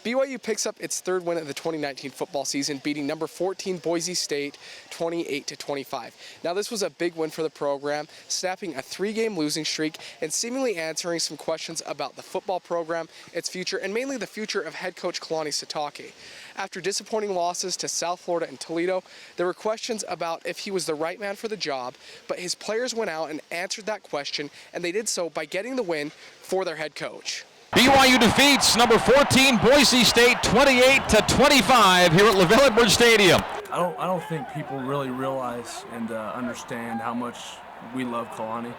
BYU picks up its third win of the 2019 football season, beating number 14 Boise State 28-25. Now, this was a big win for the program, snapping a 3-game losing streak and seemingly answering some questions about the football program, its future, and mainly the future of head coach Kalani Sitake. After disappointing losses to South Florida and Toledo, there were questions about if he was the right man for the job, but his players went out and answered that question, and they did so by getting the win for their head coach. BYU defeats number 14 Boise State 28-25 here at LaVell Edwards Stadium. I don't think people really realize and understand how much we love Kalani.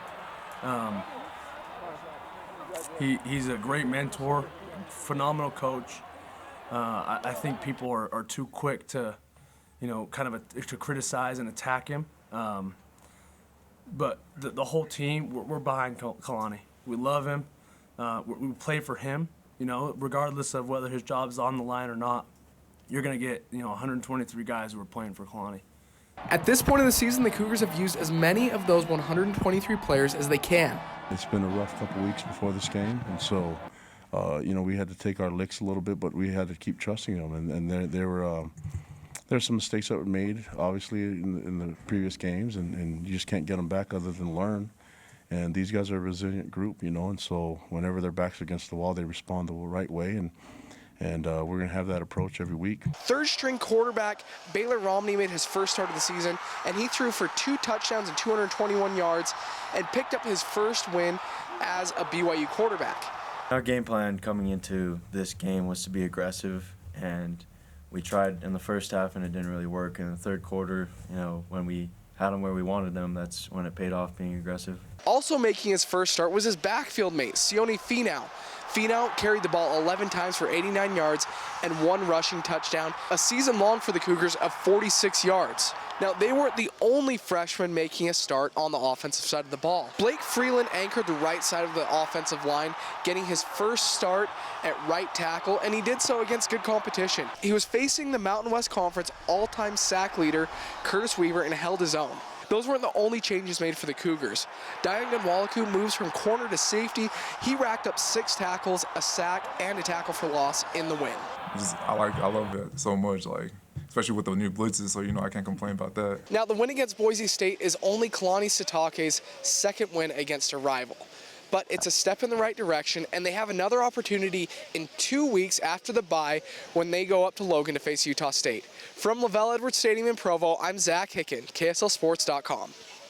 He's a great mentor, phenomenal coach. I think people are too quick to, to criticize and attack him. But the whole team, we're behind Kalani. We love him. We play for him, regardless of whether his job is on the line or not. You're going to get, 123 guys who are playing for Kalani. At this point in the season, the Cougars have used as many of those 123 players as they can. It's been a rough couple weeks before this game, and so, we had to take our licks a little bit, but we had to keep trusting them. And there were some mistakes that were made, obviously, in the previous games, and you just can't get them back other than learn. And these guys are a resilient group, and so whenever their backs are against the wall, they respond the right way, and we're going to have that approach every week. Third-string quarterback Baylor Romney made his first start of the season, and he threw for 2 touchdowns and 221 yards and picked up his first win as a BYU quarterback. Our game plan coming into this game was to be aggressive, and we tried in the first half, and it didn't really work. In the third quarter, when we had them where we wanted them, that's when it paid off being aggressive. Also making his first start was his backfield mate, Sione Finau. Finau carried the ball 11 times for 89 yards and 1 rushing touchdown, a season long for the Cougars of 46 yards. Now, they weren't the only freshman making a start on the offensive side of the ball. Blake Freeland anchored the right side of the offensive line, getting his first start at right tackle, and he did so against good competition. He was facing the Mountain West Conference all-time sack leader, Curtis Weaver, and held his own. Those weren't the only changes made for the Cougars. Diane Gunwalaku moves from corner to safety. He racked up 6 tackles, a sack, and a tackle for loss in the win. I love it so much, especially with the new blitzes, so I can't complain about that. Now, the win against Boise State is only Kalani Sitake's second win against a rival. But it's a step in the right direction, and they have another opportunity in 2 weeks after the bye when they go up to Logan to face Utah State. From LaVell Edwards Stadium in Provo, I'm Zach Hicken, KSLSports.com.